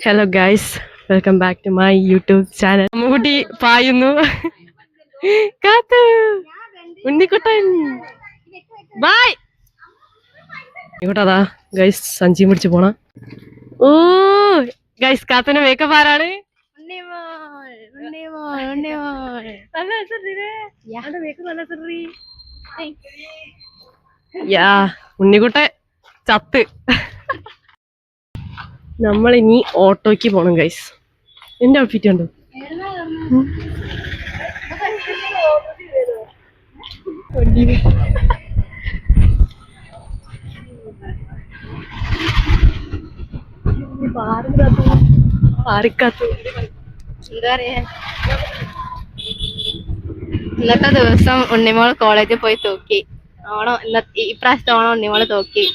Hello guys, welcome back to my YouTube channel. Ammukutty പായുന്നു. കാത്തു Unnikuttan bye. ഇങ്ങോട്ടതാ ഗൈസ് സഞ്ചിയും പിടിച്ച് പോണ. ഓ ഗൈസ്, കാത്തുന്റെ മേക്കപ്പ് ആരാണ്? ഉണ്ണിക്കുട്ടൻ ചത്ത്. നമ്മളിനി ഓട്ടോയ്ക്ക് പോണം ഗൈസ്. എന്റെ ഔട്ട്ഫിറ്റ് ഉണ്ടോ? എന്താ പറയാ, ഇന്നത്തെ ദിവസം ഉണ്ണിമോൾ കോളേജിൽ പോയി തൂക്കി. ഓണം ഇപ്രാവശ്യത്തെ ഓണം ഉണ്ണിമോള് തൂക്കി.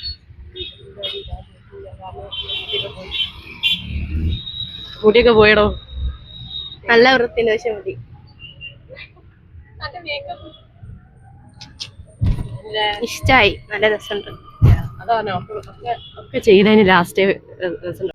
മുടിയൊക്കെ പോയടോ. നല്ല വൃത്തിന്റെ പക്ഷെ മുടി. ഇഷ്ടായി, നല്ല രസമുണ്ട്. അതാണോ ഒക്കെ ചെയ്തതിന് ലാസ്റ്റ് രസം.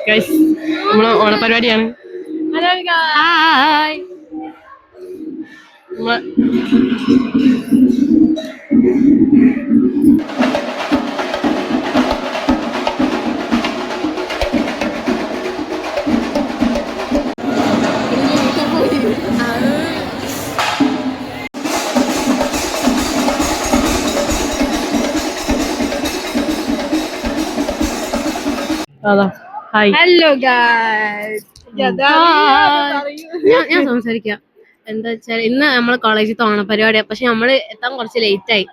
ഗൈസ്, നമ്മള് ഓണപരിപാടിയാണ്. ഹായ്. അതാ ഹായ്. ഹലോ ഗൈസ്, ഞാൻ സംസാരിക്കാം. എന്താ വെച്ചാൽ ഇന്ന് നമ്മള് കോളേജിൽ ഓണപരിപാടിയാ, പക്ഷെ നമ്മള് എത്താൻ കുറച്ച് ലേറ്റ് ആയി.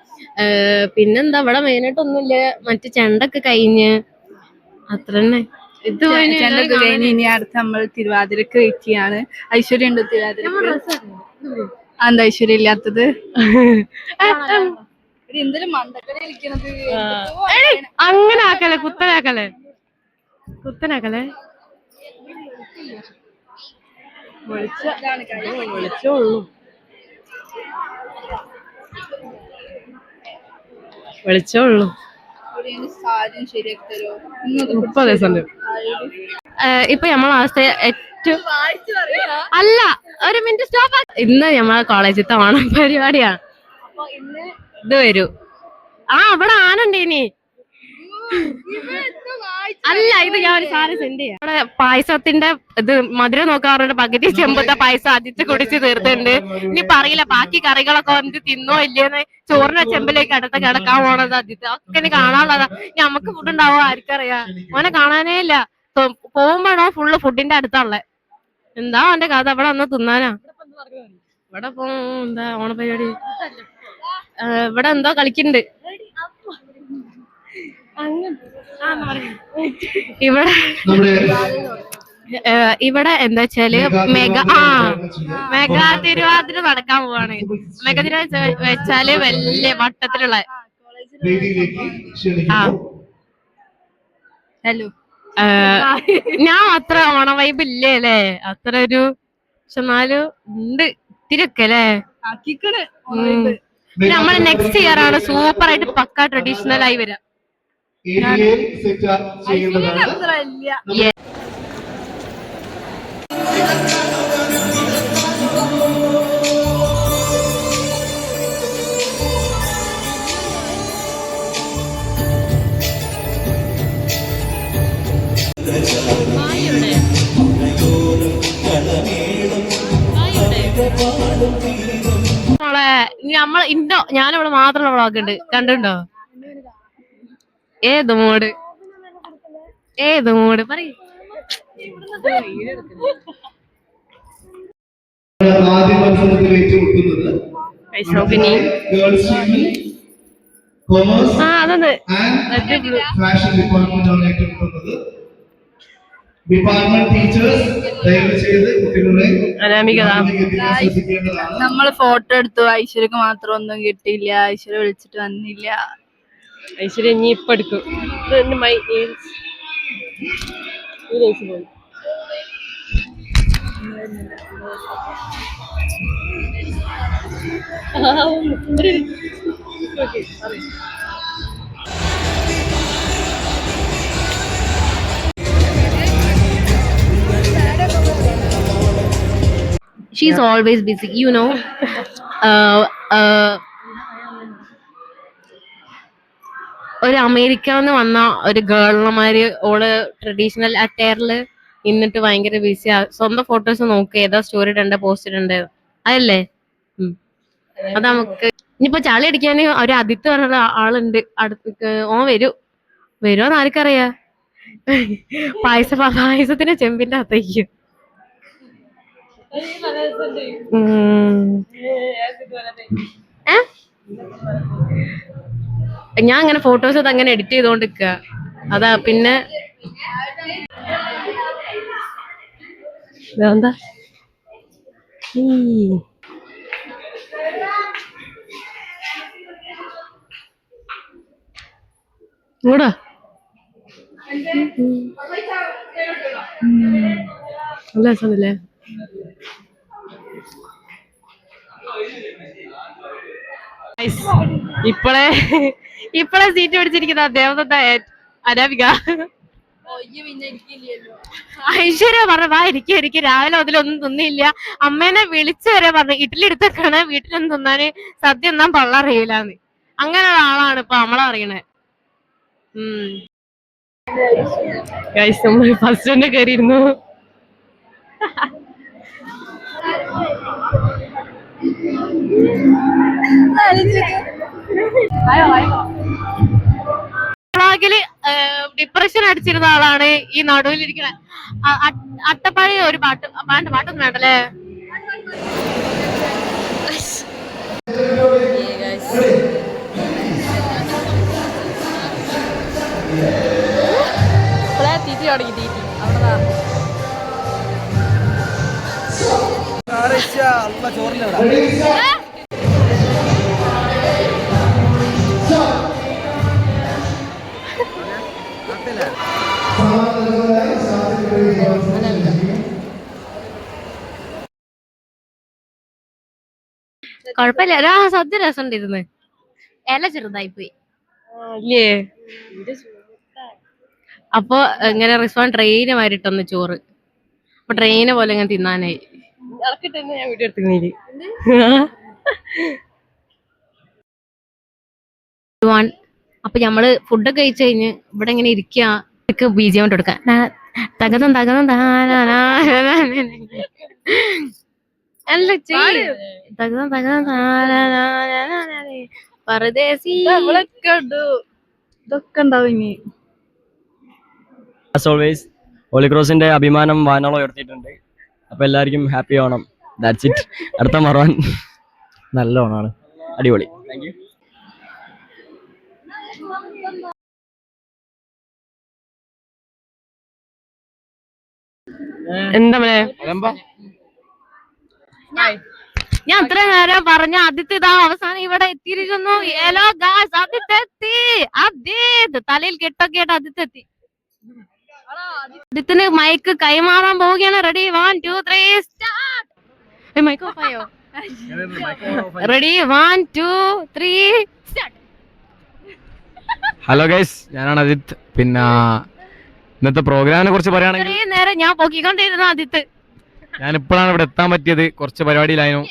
പിന്നെന്താ, ഇവിടെ മെയിനായിട്ടൊന്നുമില്ല. മറ്റു ചെണ്ടൊക്കെ കഴിഞ്ഞ് അത്ര തന്നെ. ഇത് ചെണ്ടൊക്കെ കഴിഞ്ഞ് ഇനി അടുത്ത് നമ്മൾ തിരുവാതിരക്ക് വെയിറ്റ് ചെയ്യാണ്. ഐശ്വര്യ ഉണ്ട് തിരുവാതിരക്ക്. എന്താ ഐശ്വര്യ ഇല്ലാത്തത്? എന്തൊരു മണ്ടക്കടി കളിക്കണത്. അങ്ങനെ ആക്കല്ലേ, കുത്തനാക്കല്ലേ. വിളിച്ചോളൂ. ഇപ്പൊ നമ്മളെ അവസ്ഥ ഏറ്റവും അല്ല, ഒരു മിനിറ്റ് സ്റ്റോപ്പ്. ഇന്ന് നമ്മളെ കോളേജിലത്തെ ഓണം പരിപാടിയാണ്. ഇത് വരൂ. അവിടെ ആനുണ്ടേനി. അല്ല, ഇത് ഞാൻ ഒരു സാധനം സെൻഡ് ചെയ്യാം. ഇവിടെ പായസത്തിന്റെ ഇത് മധുരം നോക്കാറുണ്ട്. പകുതി ചെമ്പത്തെ പായസം ആദ്യത്തെ കുടിച്ച് തീർത്തുണ്ട്. ഇനി പറയില്ല ബാക്കി കറികളൊക്കെ വന്നിട്ട് തിന്നോ ഇല്ലേന്ന്. ചോറിന്റെ ചെമ്പിലേക്ക് അടുത്ത് കിടക്കാൻ പോണത് ആദ്യത്തെ ഒക്കെ ഇനി കാണാനുള്ളതാ. ഇനി നമുക്ക് ഫുഡ് ഉണ്ടാവോ ആർക്കറിയാ. ഓനെ കാണാനേ ഇല്ല. പോകുമ്പോഴോ ഫുള്ള് ഫുഡിന്റെ അടുത്തുള്ള. എന്താ അവന്റെ കഥ? അവിടെ വന്ന് തിന്നാനാ. ഇവിടെ ഇപ്പൊ എന്താ ഓണപരിപാടി? ഇവിടെ എന്തോ കളിക്കുന്നുണ്ട്. ഇവിടെ എന്താ വെച്ചാല് മെഗാ തിരുവാതിര നടക്കാൻ പോവാണ്. മെഗാ തിരുവാതിര വെച്ചാല് വലിയ വട്ടത്തിലുള്ള. ഹലോ, ഞാൻ അത്ര ഓണ വൈബ് ഇല്ലേ അല്ലേ, അത്ര ഒരു. പക്ഷെ എന്നാലും ഉണ്ട് ഇത്തിരിയൊക്കെ അല്ലേ. നമ്മള് നെക്സ്റ്റ് ഇയർ ആണ് സൂപ്പർ ആയിട്ട് പക്ക ട്രഡീഷണൽ ആയി വരാം. മോളെ ഞാനിവിടെ മാത്രമുള്ള വ്ളോഗ് ഉണ്ട്, കണ്ടുണ്ടോ? ഏത് മൂഡ് പറയ്. ആദ്യ മത്സരത്തിൽ ഏറ്റുമുട്ടുന്നത് ഗേൾസ് ടീമിൽ കൊമേഴ്സ് ആൻഡ് ഫാഷൻ ഡിപ്പാർട്ട്മെന്റ് ആണ് ഏറ്റുമുട്ടുന്നത്. ഡിപ്പാർട്ട്മെന്റ് ടീച്ചേഴ്സ് ദയവ് ചെയ്ത് കുട്ടികളെ ശ്രദ്ധിക്കേണ്ടതാണ്. നമ്മൾ ഫോട്ടോ എടുത്തു, ഐശ്വര്യക്ക് മാത്രം ഒന്നും കിട്ടിയില്ല, ഐശ്വര്യ വിളിച്ചിട്ട് വന്നില്ല. ഐശ്വര്യ ഇനി ഇപ്പൊ എടുക്കും. She's always busy, you know. ഒരു അമേരിക്കന്ന് വന്ന ഒരു ഗേളിനമാര് ഓള് ട്രഡീഷണൽ അറ്റയറില് ഇന്നിട്ട് ഭയങ്കര ബിസിയാ. സ്വന്തം ഫോട്ടോസ് നോക്ക്, ഏതാ സ്റ്റോറി ഇടണ്ട, പോസ്റ്റ് ഇടണ്ടേ, അതല്ലേ? അത് നമുക്ക് ഇനിയിപ്പോ ചളി അടിക്കാൻ ഒരു അതിത്ത് പറഞ്ഞ ആളുണ്ട് അടുത്ത്. ഓൻ വരുമോന്ന് ആർക്കറിയാ? പായസത്തിന് ചെമ്പിന്റെ അകത്തേക്കും. ഞാൻ അങ്ങനെ ഫോട്ടോസ് അത് അങ്ങനെ എഡിറ്റ് ചെയ്തോണ്ടിരിക്ക. അതാ പിന്നെ എന്താ ഇങ്ങോട്ടാ നല്ല രസമല്ലേ? ഇപ്പളെ സീറ്റ് പിടിച്ചിരിക്കുന്ന ദേവദത്ത അനാമിക. ഐശ്വര്യ പറഞ്ഞ വാ എനിക്ക് രാവിലെ അതിലൊന്നും തിന്നില്ല. അമ്മേനെ വിളിച്ചു വരെ പറഞ്ഞു ഇഡ്ഡലി എടുത്തേക്കാണ്, വീട്ടിലൊന്നും തിന്നാന് സദ്യ ഒന്നാൻ പള്ളറിയില്ലാന്ന്. അങ്ങനെയുള്ള ആളാണ് ഇപ്പൊ നമ്മളറിയണേ. ഫസ്റ്റ് തന്നെ കയറിയിരുന്നു. വ്ളോഗില് ഡിപ്രഷൻ അടിച്ചിരുന്ന ആളാണ് ഈ നടുവിലിരിക്കുന്ന അട്ടപ്പാടി. ഒരു പാട്ടൊന്നും വേണ്ടല്ലേ? തീറ്റി തുടങ്ങി, തീറ്റി അവിടെതാ. കൊഴപ്പില്ല, സദ്യ രസമുണ്ടിരുന്ന്. ഇല ചെറുതായി പോയി അല്ലേ? അപ്പൊ ഇങ്ങനെ റിസ്വാൻ ട്രെയിന് മാറിട്ടൊന്ന് ചോറ്. അപ്പൊ ട്രെയിന് പോലെ ഇങ്ങനെ തിന്നാനായി. ഞാൻ വീഡിയോ എടുത്തിരുന്നില്ല. അപ്പൊ ഞമ്മള് ഫുഡൊക്കെ കഴിച്ചു കഴിഞ്ഞ് ഇവിടെ ഇങ്ങനെ ഇരിക്കുക. ബീജം കൊണ്ട് കൊടുക്കാൻ തകതം പരദേശി ഇതൊക്കെ ഉണ്ടാവും ഇനി. ആസ് ഓൾവേസ് ഹോളി ക്രോസിന്റെ അഭിമാനം വാനോളം ഉയർത്തിയിട്ടുണ്ട്. അപ്പൊ എല്ലാവർക്കും ഹാപ്പി ഓണം. That's it. അടുത്ത മറവാൻ നല്ല ഓണമാണ്, അടിപൊളി. Thank you. എന്താ ഞാൻ അത്ര നേരം പറഞ്ഞ ആദ്യത്തെ ഇതാ അവസാനം ഇവിടെ എത്തിയിരിക്കുന്നു. ഹലോ ഗായ്സ്, ആദ്യത്തെ എത്തി. ആദ്യത് തലയിൽ കെട്ടൊക്കെ ആയിട്ട് ആദ്യത്തെ എത്തി. ആദ്യത്തിന് മൈക്ക് കൈമാറാൻ പോവുകയാണ്. Ready 1 2 3 start. മൈക്ക് ഓഫ് ആയോ? Ready 1 2 3 start. ഹലോ ഗൈസ്, ഞാനാണ് അജിത്ത്. പിന്നെ ഇന്നത്തെ പ്രോഗ്രാമിനെ കുറിച്ച് പറയുകയാണെങ്കിൽ നേരം ഞാൻ പൊക്കിക്കൊണ്ടിരുന്ന ആദ്യത്ത്. ഞാൻ ഇപ്പോഴാണ് ഇവിടെ എത്താൻ പറ്റിയത്. കുറച്ച് പരിപാടിയിലായിരുന്നു,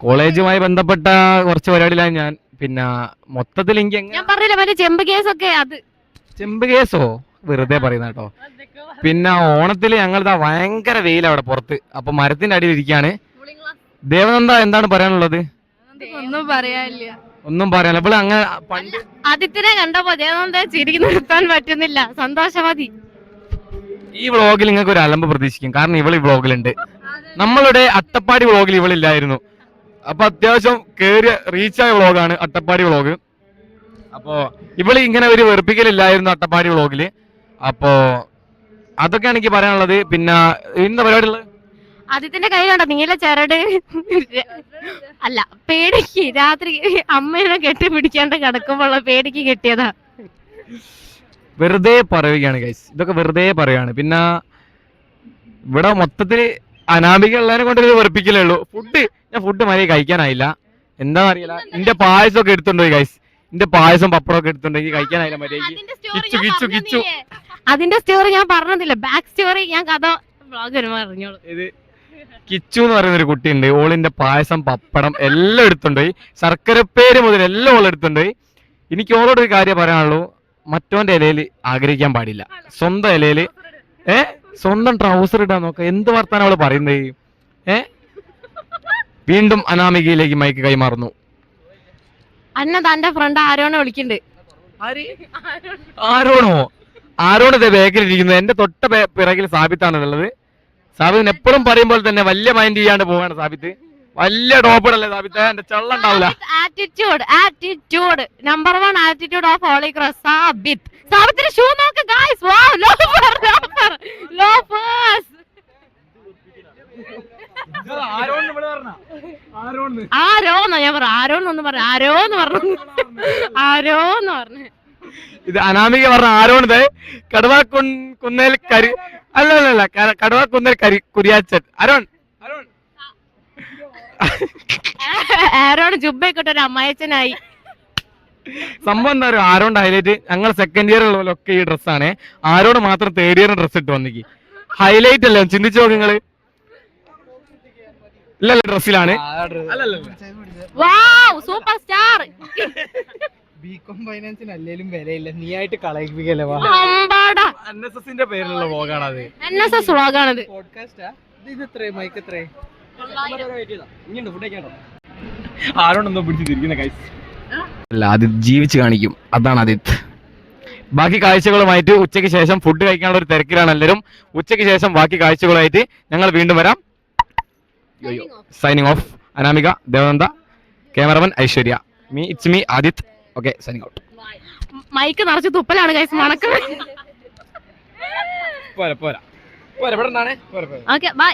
കോളേജുമായി ബന്ധപ്പെട്ട കുറച്ച് പരിപാടിയിലായിരുന്നു ഞാൻ. പിന്നെ മൊത്തത്തിൽ എനിക്ക് ഞാൻ പറഞ്ഞില്ല മറ്റേ ചെമ്പ് കേസൊക്കെ. അത് ചെമ്പ് കേസോ വെറുതെ പറയുന്ന കേട്ടോ. പിന്നെ ഓണത്തില് ഞങ്ങളിതാ ഭയങ്കര വെയിലവിടെ പുറത്ത്. അപ്പൊ മരത്തിന്റെ അടിയിൽ ഇരിക്കാണ്. ദേവനന്ദ, എന്താണ് പറയാനുള്ളത്? ഒന്നും പറയാനില്ല. ഒന്നും പറയാനില്ല. ഇപ്പോൾ അങ്ങനെ പണ്ട് ആദിത്യനെ കണ്ടപ്പോ ദേവന്താ ചിരിക്ക് നിർത്താൻ പറ്റുന്നില്ല. സന്തോഷമതി. ഈ വ്ളോഗിൽ നിങ്ങൾക്ക് ഒരു അലമ്പ് പ്രതീക്ഷിക്കും. കാരണം ഇവൾ ഈ വ്ളോഗിലുണ്ട്. നമ്മളുടെ അട്ടപ്പാടി വ്ളോഗിൽ ഇവളില്ലായിരുന്നു. അപ്പൊ അത്യാവശ്യം കേറിയ റീച്ചായ വ്ളോഗാണ് അട്ടപ്പാടി വ്ളോഗ്. അപ്പോ ഇവള് ഇങ്ങനെ ഒരു വെറുപ്പിക്കലില്ലായിരുന്നു അട്ടപ്പാടി വ്ളോഗില്. അപ്പോ അതൊക്കെയാണ് എനിക്ക് പറയാനുള്ളത്. പിന്നെ ഇന്ന പരിപാടി ഉള്ളത് ആദിത്യന്റെ കൈ കണ്ടോ നീല ചരട്. അല്ല പേടിക്ക് രാത്രി അമ്മേനെ കെട്ടിപ്പിടിക്കാണ്ട് കിടക്കുമ്പോള്ള പേടിക്ക് കെട്ടിയതാ. വെറുതെ പറയുകയാണ് ഗൈസ്. ഇതൊക്കെ വെറുതെ പറയുകയാണ്. പിന്നെ ഇവിടെ മൊത്തത്തില് അനാമിക ഉള്ളതിനെ കൊണ്ടൊരു വെറുപ്പിക്കലേ ഉള്ളൂ. ഞാൻ ഫുഡ് മര്യാദ കഴിക്കാനായില്ല. എന്താണെന്ന് അറിയില്ല. എന്റെ പായസം ഒക്കെ എടുത്തുണ്ടോയി ഗൈസ്. എന്റെ പായസം പപ്പടമൊക്കെ എടുത്തുണ്ടെങ്കിൽ കഴിക്കാനായില്ല മര്യാദക്ക്. അതിന്റെ സ്റ്റോറി ഞാൻ പറഞ്ഞതില്ല. ബാക്ക് സ്റ്റോറി ഞാൻ കഥ വ്ളോഗ് പറഞ്ഞോളൂ. ഇത് കിച്ചു എന്ന് പറയുന്ന ഒരു കുട്ടിയുണ്ട്. ഓളിന്റെ പായസം പപ്പടം എല്ലാം എടുത്തുണ്ടോയി. ശർക്കരപ്പേര് മുതൽ എല്ലാം ഓൾ എടുത്തുണ്ടോയി. എനിക്ക് ഓളോടൊരു കാര്യം പറയാനുള്ളൂ. മറ്റോന്റെ ഇലയിൽ ആഗ്രഹിക്കാൻ പാടില്ല. സ്വന്തം ഇലയില് സ്വന്തം ട്രൗസർ ഇടാൻ നോക്ക. എന്ത് വർത്താനം അവള് പറയുന്നത്? വീണ്ടും അനാമികയിലേക്ക് മൈക്ക് കൈമാറുന്നു. അന്ന തന്റെ ഫ്രണ്ട് ആരോണെ വിളിക്കണ്ട്. ആരോണ് ബാക്കിലിരിക്കുന്നത്. എന്റെ തൊട്ട പിറകിൽ സാബിത്താണ് ഉള്ളത്. സാബിത്തിന് എപ്പോഴും പറയുമ്പോൾ തന്നെ വലിയ മൈൻഡ് ചെയ്യാണ്ട് പോവാണ് സാബിത്ത്. വലിയ ടോപ്പറല്ലേ സാബിത്ത്. എന്റെ ചള്ള ഉണ്ടാവില്ല. Attitude number 1 attitude of Holy Cross Sabith. സാബിത്തിന്റെ ഷൂ നോക്ക് ഗയ്സ്. Wow loafers. ആരോന്ന് ഞാൻ പറഞ്ഞു. ആരോന്നൊന്നും പറഞ്ഞു. ആരോന്ന് പറഞ്ഞു. ഇത് അനാമിക പറഞ്ഞ ആരോണത് കടുവാ കുന്നേൽ കരി അല്ല കടുവാ കുന്നേൽ കുരിയാച്ചൻ അരോൺ ജുബൈക്കോട്ടെ ഒരു അമ്മായച്ചനായി. സംഭവം എന്താ പറയുക? Around highlight. ഞങ്ങൾ സെക്കൻഡ് ഇയർ ഉള്ളവരൊക്കെ ഈ ഡ്രസ്സാണ്. ആരോട് മാത്രം തേർഡ് ഇയർ ഡ്രസ് ഇട്ട് വന്നിക്ക്. ഹൈലൈറ്റ് അല്ലേ? ചിന്തിച്ചു നോക്ക് നിങ്ങള്. ഇല്ലല്ല ഡ്രസ്സിലാണ്. Super star. ബികോം ഫൈനാൻസിന് അല്ലേലും വിലയില്ല. നീ ആയിട്ട് കളയിപ്പിക്കല്ലേ. NSSന്റെ പേരിലുള്ള വ്ളോഗാണത്. NSS വ്ളോഗാണത്. പോഡ്കാസ്റ്റാ ഇത്. എത്രേ മൈക്ക് എത്രേ? ആരോടൊന്നും പിടിച്ചിരിക്കുന്ന കൈസ് അല്ല, ആദിത് ജീവിച്ച് കാണിക്കും. അതാണ് ആദിത്. ബാക്കി കാഴ്ചകളുമായിട്ട് ഉച്ചയ്ക്ക് ശേഷം ഫുഡ് കഴിക്കാനുള്ള ഒരു തിരക്കിലാണ് എല്ലാവരും. ഉച്ചയ്ക്ക് ശേഷം ബാക്കി കാഴ്ചകളുമായിട്ട് ഞങ്ങൾ വീണ്ടും വരാം. Signing off. Anamika, Devananda, cameraman Aishwarya, it's me Adith. Okay, signing out. Mike നിറച്ച് തുപ്പലാണ് ഗൈസ്. മണക്ക്. പോരാ ഇവിടെ നിന്നാണ്. Okay bye.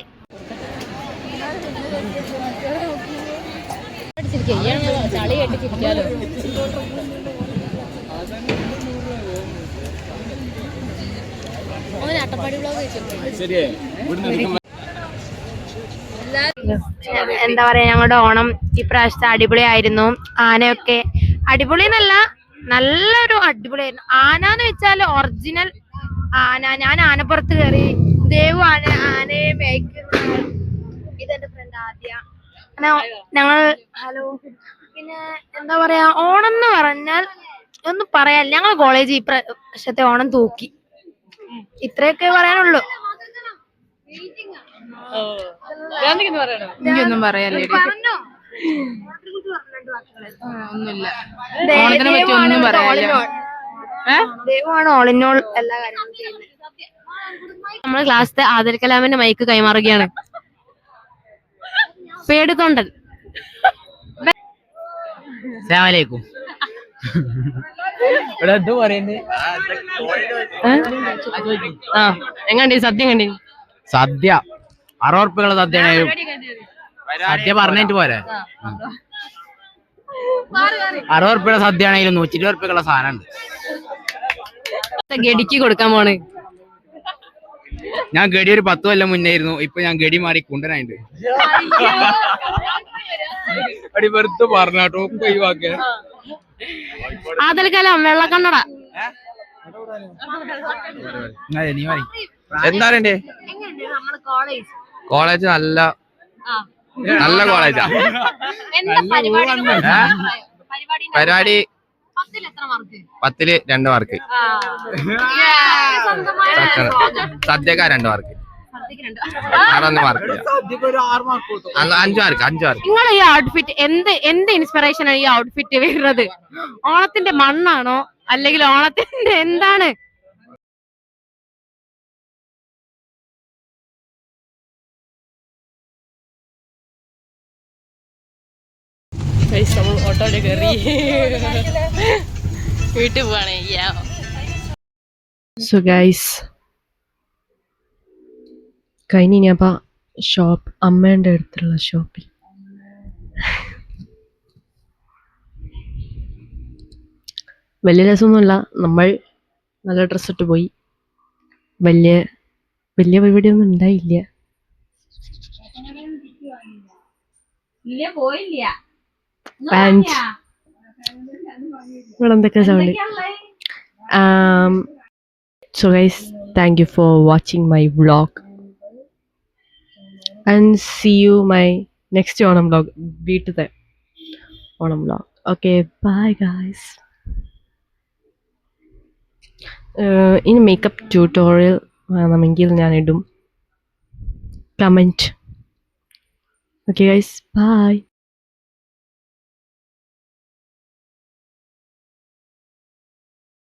ചളി കെട്ടിച്ചിരിക്കാലോ. അട്ടപ്പാടി എന്താ പറയാ, ഞങ്ങളുടെ ഓണം ഇപ്രാവശ്യത്തെ അടിപൊളിയായിരുന്നു. ആനയൊക്കെ അടിപൊളി എന്നല്ല, നല്ലൊരു അടിപൊളിയായിരുന്നു. ആന എന്ന് വെച്ചാല് ഒറിജിനൽ ആന. ഞാൻ ആനപ്പുറത്ത് കയറി. ദേവു ആനയെ മേയ്ക്കുന്ന. ഇതെന്റെ ഫ്രണ്ട് ആദ്യ. ഞങ്ങൾ ഹലോ. പിന്നെ എന്താ പറയാ, ഓണം എന്ന് പറഞ്ഞാൽ ഒന്നും പറയാൻ. ഞങ്ങൾ കോളേജ് ഈ പ്രാവശ്യത്തെ ഓണം തൂക്കി. ഇത്രയൊക്കെ പറയാനുള്ളൂ. എനിക്കൊന്നും പറയാനില്ല. ഒന്നുമില്ല. ഓണത്തിനെ പറ്റി ഒന്നും പറയാനില്ല. ദൈവമാണ് ഓൾ ഇൻ ഓൾ എല്ലാ കാര്യങ്ങളും ചെയ്യുന്നത്. നമ്മുടെ ക്ലാസ്സിലെ ആദിൽ കലാമിന്റെ മൈക്ക് കൈമാറുകയാണ്. പേടിത്തൊണ്ടൻ. അസ്സലാമലൈക്കും. ഇവിടെ എന്ത് പറയുന്നത്? എങ്ങണ്ടി സദ്യ കണ്ടി? സദ്യ 60 ഉറുപ്പികളുടെ സദ്യയാണ്. സദ്യ പറഞ്ഞിട്ട് പോരെ. 60 ഉറുപ്പിയുടെ സദ്യ ആണെങ്കിലും 120 ഉറുപ്പികളുടെ സാധനം ഉണ്ട്. ഗഡിക്ക് കൊടുക്കാൻ പോണ്. ഞാൻ ഗഡി ഒരു 10 കൊല്ലം മുന്നായിരുന്നു. ഇപ്പൊ ഞാൻ ഗഡി മാറി കുണ്ടനായിട്ട്. അടി വെറുതെ പറഞ്ഞാട്ടോ ഒഴിവാക്ക. ആദിൽ കലാം വെള്ളക്കണ്ണട. എന്താ പറയണ്ടേ? കോളേജ് നല്ല കോളേജാ. പരിപാടി 10ല് 2 മാർക്ക്. സദ്യക്കാർ 2 മാർക്ക്. നിങ്ങൾ ഈ ഔട്ട്ഫിറ്റ് എന്ത് ഇൻസ്പിറേഷൻ ആണ് ഈ ഔട്ട്ഫിറ്റ് വരുന്നത്? ഓണത്തിന്റെ മണ്ണാണോ അല്ലെങ്കിൽ ഓണത്തിന്റെ എന്താണ്? ഓട്ടോയില് കയറി വീട്ടിൽ പോവാണ്. സോ ഗൈസ് കഴിഞ്ഞ ഇനിയപ്പ ഷോപ്പ് അമ്മേൻ്റെ അടുത്തുള്ള ഷോപ്പിൽ വലിയ രസമൊന്നുമില്ല. നമ്മൾ നല്ല ഡ്രസ്സ് ഇട്ട് പോയി. വലിയ പരിപാടിയൊന്നും ഉണ്ടായില്ല. And ഇവിടെ എന്തൊക്കെ sound. So guys, thank you for watching my vlog and see you my next Onam vlog. വീട്ടിലത്തെ Onam vlog. Okay, bye guys. ഇനി മേക്കപ്പ് ട്യൂട്ടോറിയൽ വേണമെങ്കിൽ ഞാൻ ഇടും. കമൻറ്റ്. Okay guys, bye.